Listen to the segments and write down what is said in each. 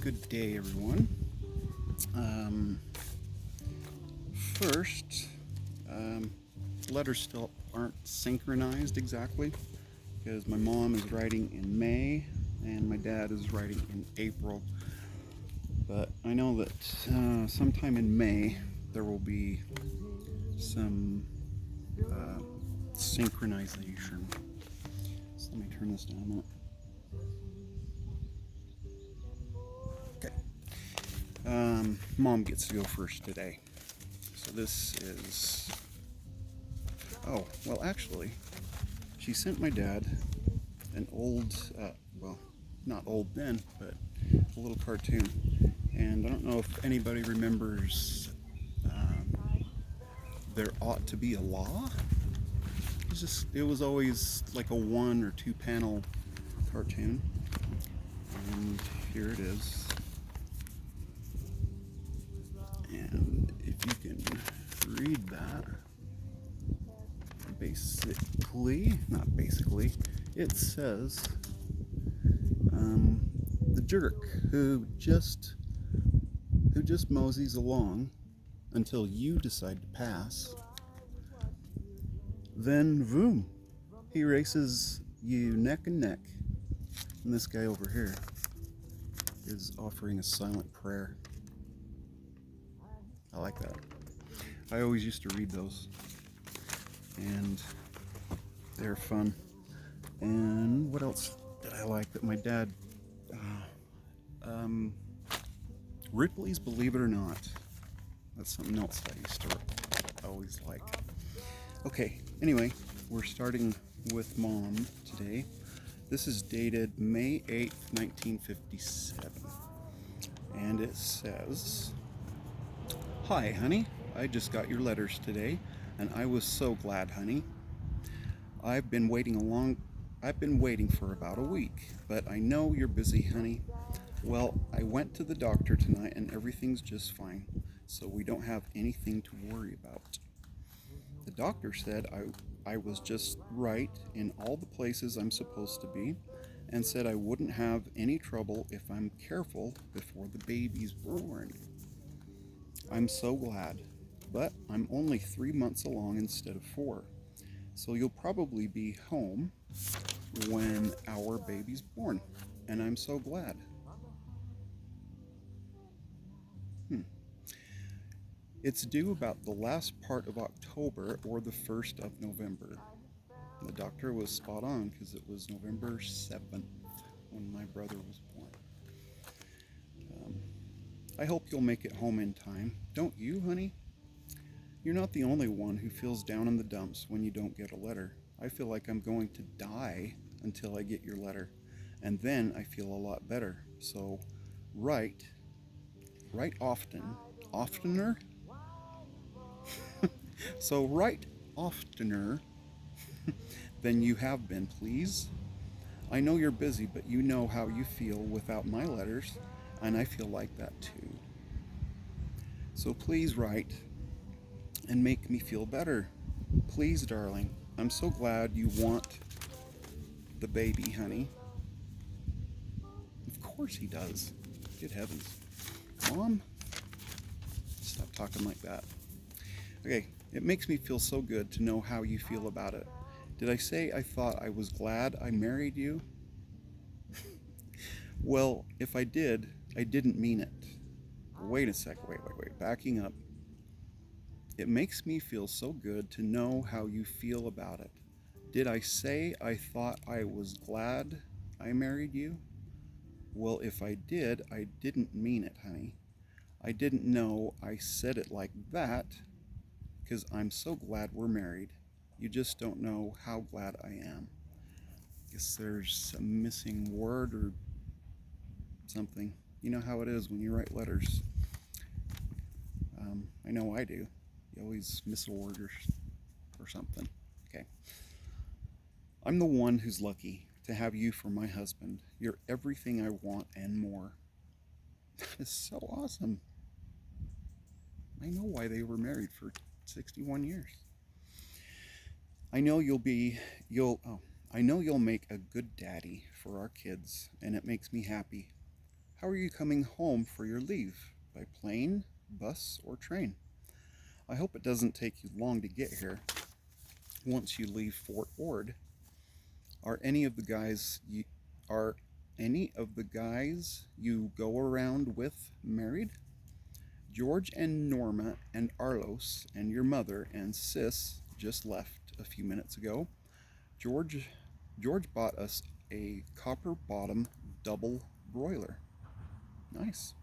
Good day, everyone. First, letters still aren't synchronized exactly because my mom is writing in May and my dad is writing in April. But I know that sometime in May there will be some synchronization. So let me turn this down a minute. Okay. Mom gets to go first today. So this is. Oh, well, actually, she sent my dad an old, well, not old then, but a little cartoon. And I don't know if anybody remembers There Ought to Be a Law. It was always like a 1 or 2 panel cartoon. And here it is. And if you can read that, not basically, it says the jerk who just moseys along until you decide to pass, then boom, he races you neck and neck. And this guy over here is offering a silent prayer. I like that. I always used to read those, and they're fun. And what else did I like that my dad? Ripley's Believe It or Not. That's something else I used to always like. Okay, anyway, we're starting with Mom today. This is dated May 8th, 1957. And it says, "Hi, honey. I just got your letters today, and I was so glad, honey. I've been waiting for about a week, but I know you're busy, honey. Well, I went to the doctor tonight and everything's just fine, so we don't have anything to worry about. The doctor said I was just right in all the places I'm supposed to be, and said I wouldn't have any trouble if I'm careful before the baby's born. I'm so glad, but I'm only 3 months along instead of 4, so you'll probably be home when our baby's born, and I'm so glad. It's due about the last part of October or the 1st of November." The doctor was spot on because it was November 7th when my brother was born. "I hope you'll make it home in time. Don't you, honey? You're not the only one who feels down in the dumps when you don't get a letter. I feel like I'm going to die until I get your letter, and then I feel a lot better. So write oftener. So write oftener than you have been, please. I know you're busy, but you know how you feel without my letters, and I feel like that too. So please write and make me feel better. Please, darling. I'm so glad you want the baby, honey." Of course he does. Good heavens. Mom, stop talking like that. Okay, it makes me feel so good to know how you feel about it. Did I say I thought I was glad I married you? Well, if I did, I didn't mean it. Wait a sec, wait. Backing up. It makes me feel so good to know how you feel about it. Did I say I thought I was glad I married you? Well, if I did, I didn't mean it, honey. I didn't know I said it like that because I'm so glad we're married. You just don't know how glad I am." Guess there's a missing word or something. You know how it is when you write letters. I know I do. You always miss a word or something. Okay. "I'm the one who's lucky to have you for my husband. You're everything I want and more." That is so awesome. I know why they were married for 61 years. I know you'll make a good daddy for our kids, and it makes me happy. How are you coming home for your leave? By plane, bus, or train? I hope it doesn't take you long to get here. Once you leave Fort Ord, are any of the guys you, are any of the guys you go around with married? George and Norma and Arlos and your mother and sis just left a few minutes ago. George George bought us a copper bottom double broiler. Nice.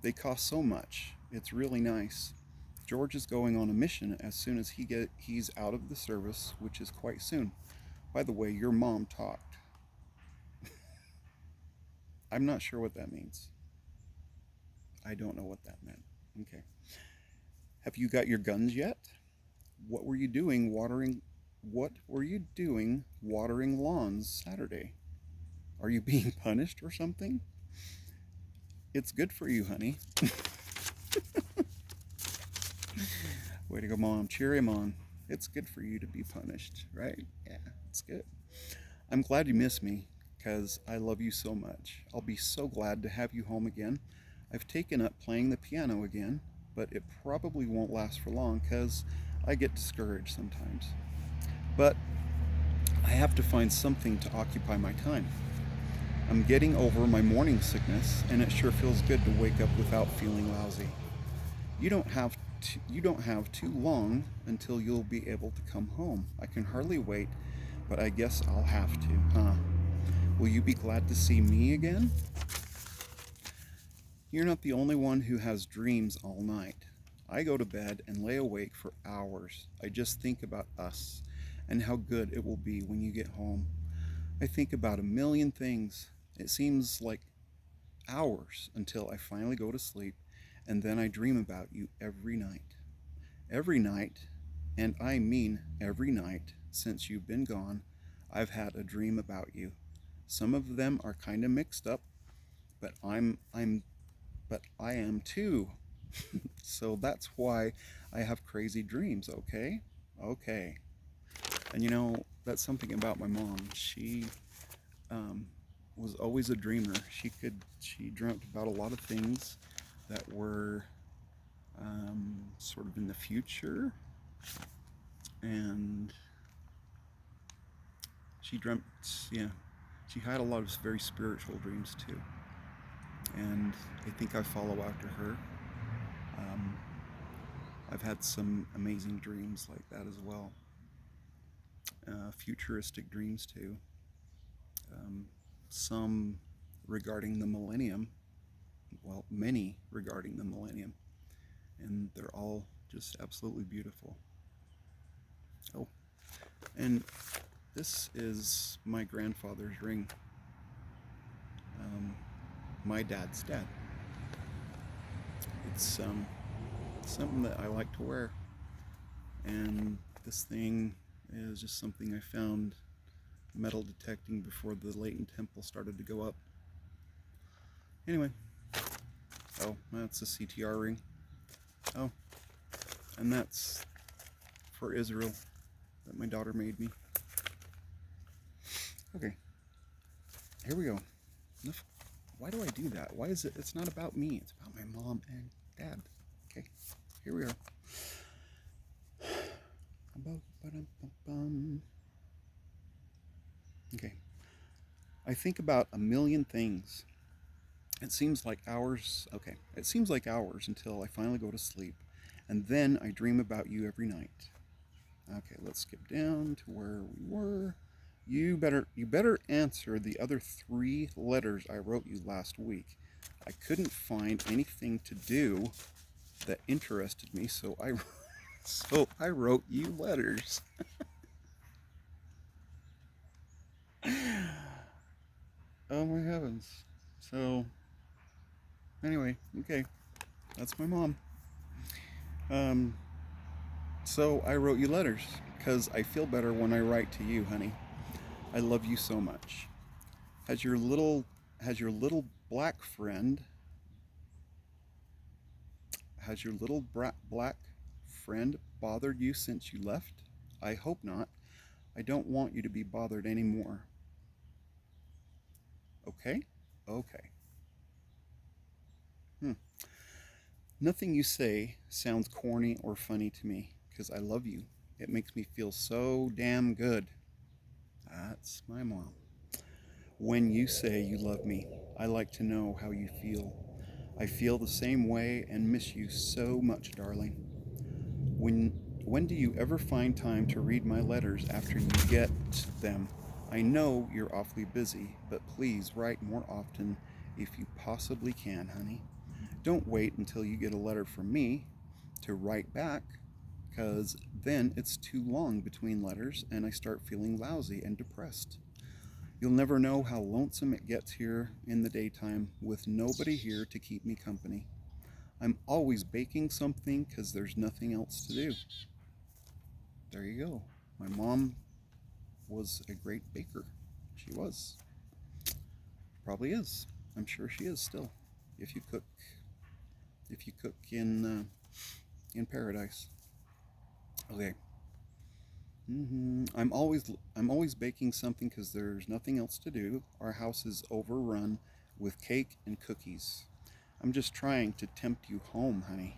They cost so much. It's really nice. George is going on a mission as soon as he's out of the service, which is quite soon. By the way, your mom talked. I'm not sure what that means. I don't know what that meant. Okay. Have you got your guns yet? What were you doing watering what were you doing watering lawns Saturday? Are you being punished or something? It's good for you, honey. Way to go, Mom. Cheer him on. It's good for you to be punished, right? Yeah, it's good. I'm glad you miss me, because I love you so much. I'll be so glad to have you home again. I've taken up playing the piano again, but it probably won't last for long, because I get discouraged sometimes. But I have to find something to occupy my time. I'm getting over my morning sickness, and it sure feels good to wake up without feeling lousy. You don't have too long until you'll be able to come home. I can hardly wait, but I guess I'll have to, huh? Will you be glad to see me again? You're not the only one who has dreams all night. I go to bed and lay awake for hours. I just think about us and how good it will be when you get home. I think about a million things. It seems like hours until I finally go to sleep, and then I dream about you every night. Every night, and I mean every night since you've been gone, I've had a dream about you. Some of them are kind of mixed up, but I am too. So that's why I have crazy dreams, okay? Okay. And that's something about my mom. She um, was always a dreamer. She dreamt about a lot of things that were sort of in the future, and she dreamt, yeah, she had a lot of very spiritual dreams too. And I think I follow after her. Um, I've had some amazing dreams like that as well. Futuristic dreams too. Um, some regarding the millennium. Well, many regarding the millennium. And they're all just absolutely beautiful. Oh, and this is my grandfather's ring. My dad's dad. It's something that I like to wear. And this thing is just something I found metal detecting before the Leighton Temple started to go up. Anyway. Oh, that's a CTR ring. Oh, and that's for Israel that my daughter made me. Okay, here we go. Why do I do that? Why is it? It's not about me. It's about my mom and dad. Okay, here we are. Okay, I think about a million things. It seems like hours. Okay, it seems like hours until I finally go to sleep, and then I dream about you every night. Okay, let's skip down to where we were. You better answer the other 3 letters I wrote you last week. I couldn't find anything to do that interested me, so I wrote you letters. Oh my heavens. So anyway, okay. That's my mom. Um so I wrote you letters because I feel better when I write to you, honey. I love you so much. Has your little has your little black friend has your little black friend bothered you since you left? I hope not. I don't want you to be bothered anymore. Okay? Okay. Nothing you say sounds corny or funny to me because I love you. It makes me feel so damn good. That's my mom. When you say you love me, I like to know how you feel. I feel the same way and miss you so much, darling. When when do you ever find time to read my letters after you get them? I know you're awfully busy, but please write more often if you possibly can, honey. Don't wait until you get a letter from me to write back, because then it's too long between letters and I start feeling lousy and depressed. You'll never know how lonesome it gets here in the daytime with nobody here to keep me company. I'm always baking something because there's nothing else to do. There you go. My mom was a great baker. She was. Probably is. I'm sure she is still. If you cook, if you cook in paradise. Okay. I'm always baking something because there's nothing else to do. Our house is overrun with cake and cookies. I'm just trying to tempt you home, honey.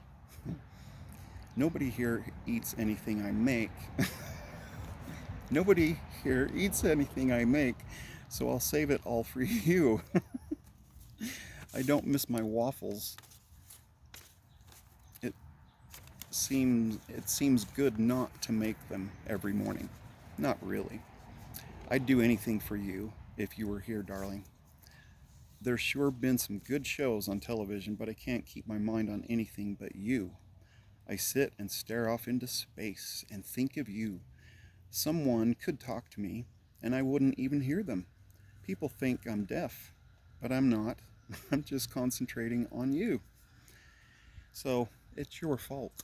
Nobody here eats anything I make. Nobody here eats anything I make, so I'll save it all for you. I don't miss my waffles. It seems good not to make them every morning. Not really. I'd do anything for you if you were here, darling. There's sure been some good shows on television, but I can't keep my mind on anything but you. I sit and stare off into space and think of you. Someone could talk to me, and I wouldn't even hear them. People think I'm deaf, but I'm not. I'm just concentrating on you. So, it's your fault.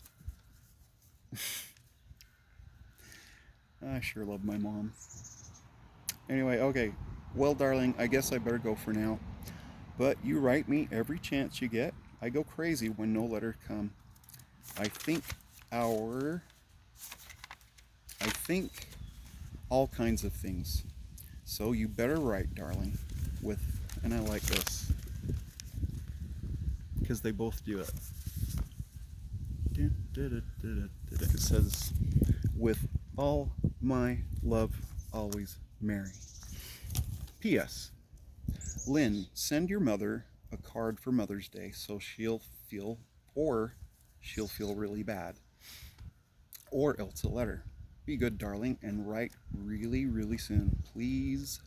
I sure love my mom. Anyway, okay. Well, darling, I guess I better go for now. But you write me every chance you get. I go crazy when no letter come. I think our I think all kinds of things. So you better write, darling. With and I like this because they both do it. It says, "With all my love, always, Mary." P.S. Lynn, send your mother a card for Mother's Day so she'll feel really bad. Or else a letter. Be good, darling, and write really, really soon. Please.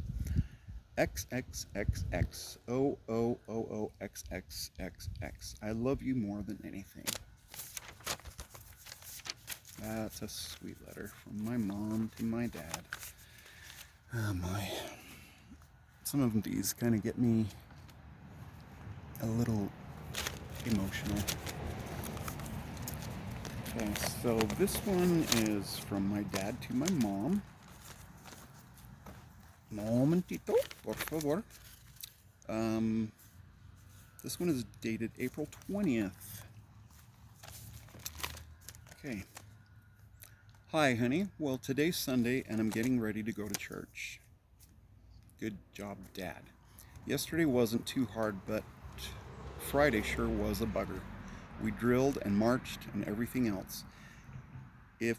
XXXXOOOXXXX. I love you more than anything. That's a sweet letter from my mom to my dad. Oh my. Some of these kind of get me a little emotional. Okay, so this one is from my dad to my mom. Momentito, por favor. This one is dated April 20th. Okay. Hi, honey. Well, today's Sunday and I'm getting ready to go to church. Good job, Dad. Yesterday wasn't too hard, but Friday sure was a bugger. We drilled and marched and everything else. If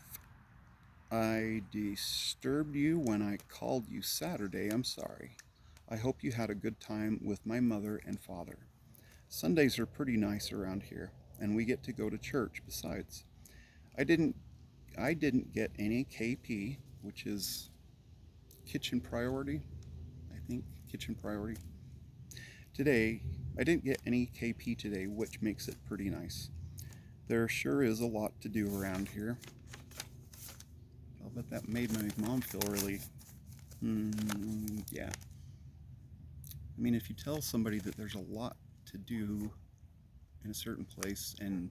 I disturbed you when I called you Saturday, I'm sorry. I hope you had a good time with my mother and father. Sundays are pretty nice around here, and we get to go to church besides. I didn't get any KP, which is kitchen priority, I think, kitchen priority. Today, I didn't get any KP today, which makes it pretty nice. There sure is a lot to do around here. I'll bet that made my mom feel really, yeah. I mean, if you tell somebody that there's a lot to do in a certain place and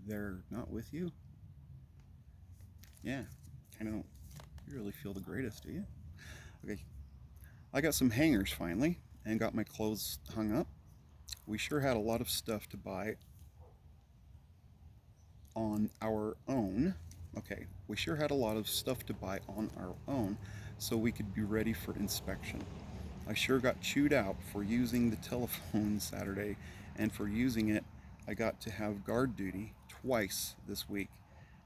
they're not with you, yeah, kind of don't you really feel the greatest, do you? Okay, I got some hangers finally and got my clothes hung up. We sure had a lot of stuff to buy on our own. Okay, we sure had a lot of stuff to buy on our own so we could be ready for inspection. I sure got chewed out for using the telephone Saturday and for using it I got to have guard duty twice this week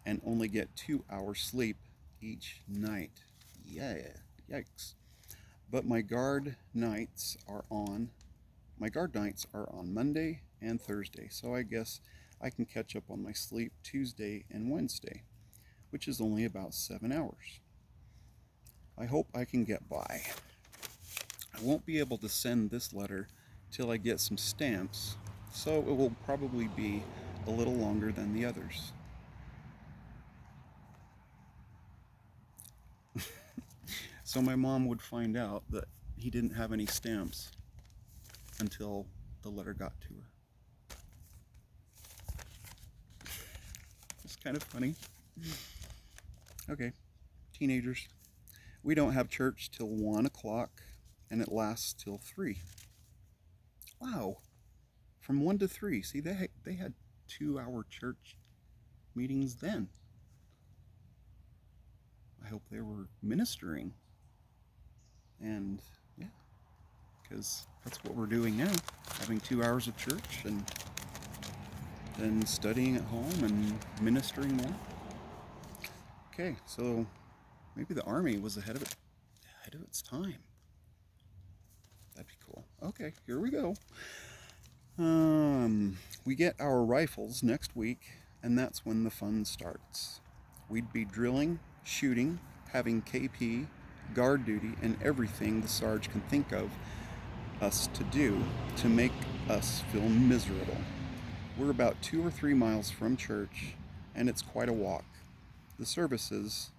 and only get 2 hours sleep each night. Yeah, yikes. But my guard nights are on Monday and Thursday, so I guess I can catch up on my sleep Tuesday and Wednesday, which is only about 7 hours. I hope I can get by. I won't be able to send this letter till I get some stamps, so it will probably be a little longer than the others. So my mom would find out that he didn't have any stamps until the letter got to her. It's kind of funny. Okay, teenagers. We don't have church till 1 o'clock, and it lasts till 3. Wow, from 1 to 3. See, they had 2-hour church meetings then. I hope they were ministering. And yeah, because that's what we're doing now, having 2 hours of church and then studying at home and ministering more. Okay, so maybe the army was ahead of its time. That'd be cool. Okay, here we go. We get our rifles next week, and that's when the fun starts. We'd be drilling, shooting, having KP, guard duty, and everything the Sarge can think of us to do to make us feel miserable. We're about 2 or 3 miles from church, and it's quite a walk. The services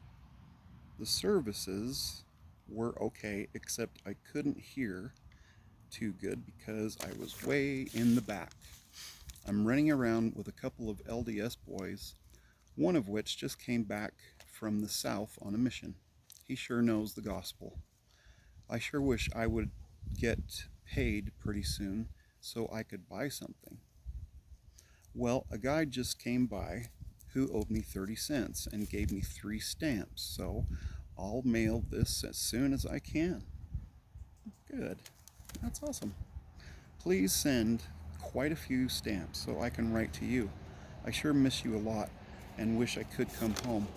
were okay, except I couldn't hear too good because I was way in the back. I'm running around with a couple of LDS boys, one of which just came back from the South on a mission. He sure knows the gospel. I sure wish I would get paid pretty soon so I could buy something. Well, a guy just came by who owed me 30 cents and gave me 3 stamps, so I'll mail this as soon as I can. Good. That's awesome. Please send quite a few stamps so I can write to you. I sure miss you a lot and wish I could come home.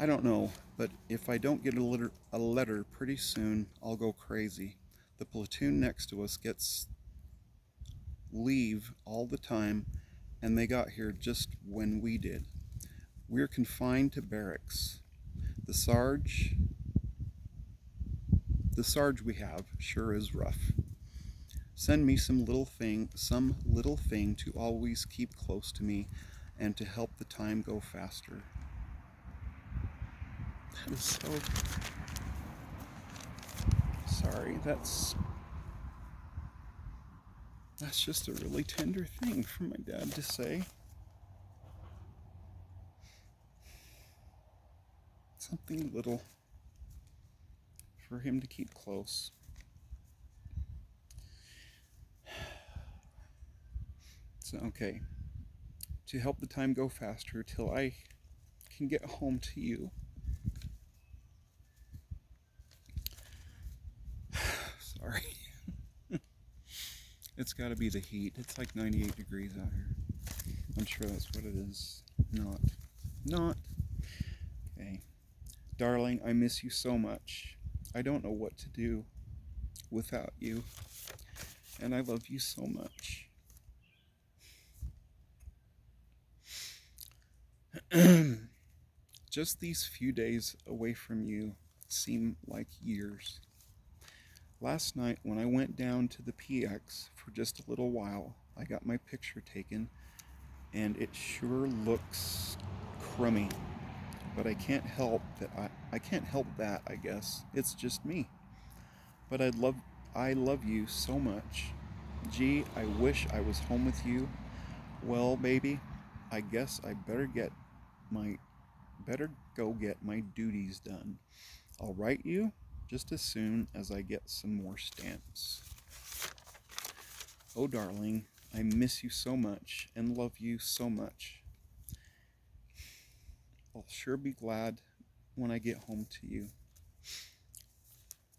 I don't know, but if I don't get a letter pretty soon, I'll go crazy. The platoon next to us gets leave all the time, and they got here just when we did. We're confined to barracks. The sarge we have sure is rough. Send me some little thing to always keep close to me and to help the time go faster. That is so sorry. That's just a really tender thing for my dad to say. Something little for him to keep close. So, okay. To help the time go faster till I can get home to you. Sorry. It's got to be the heat. It's like 98 degrees out here. I'm sure that's what it is. Not. Okay. Darling, I miss you so much. I don't know what to do without you. And I love you so much. Just these few days away from you seem like years. Last night, when I went down to the PX for just a little while, I got my picture taken, and it sure looks crummy. But I can't help that. I guess it's just me. But I love you so much. Gee, I wish I was home with you. Well, baby, I guess I better go get my duties done. I'll write you just as soon as I get some more stamps. Oh, darling, I miss you so much and love you so much. I'll sure be glad when I get home to you.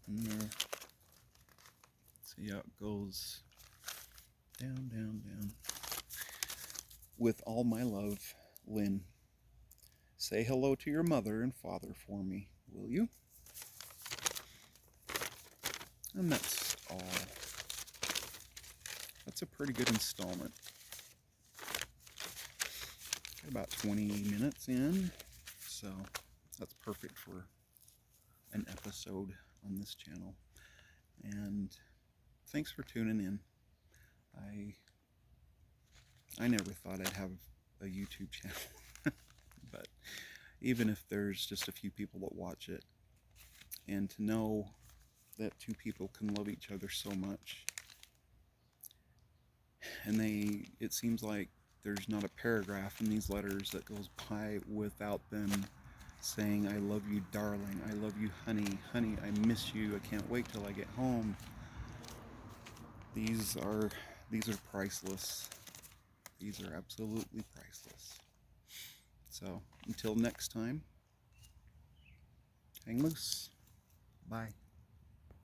And see how it goes. Down, down, down. With all my love, Lynn. Say hello to your mother and father for me, will you? And that's all. That's a pretty good installment. Got about 20 minutes in, so that's perfect for an episode on this channel. And thanks for tuning in. I never thought I'd have a YouTube channel, but even if there's just a few people that watch it, and to know that two people can love each other so much, and it seems like there's not a paragraph in these letters that goes by without them saying, I love you, darling, I love you, honey, honey, I miss you, I can't wait till I get home. These are priceless. These are absolutely priceless. So, until next time, hang loose. Bye.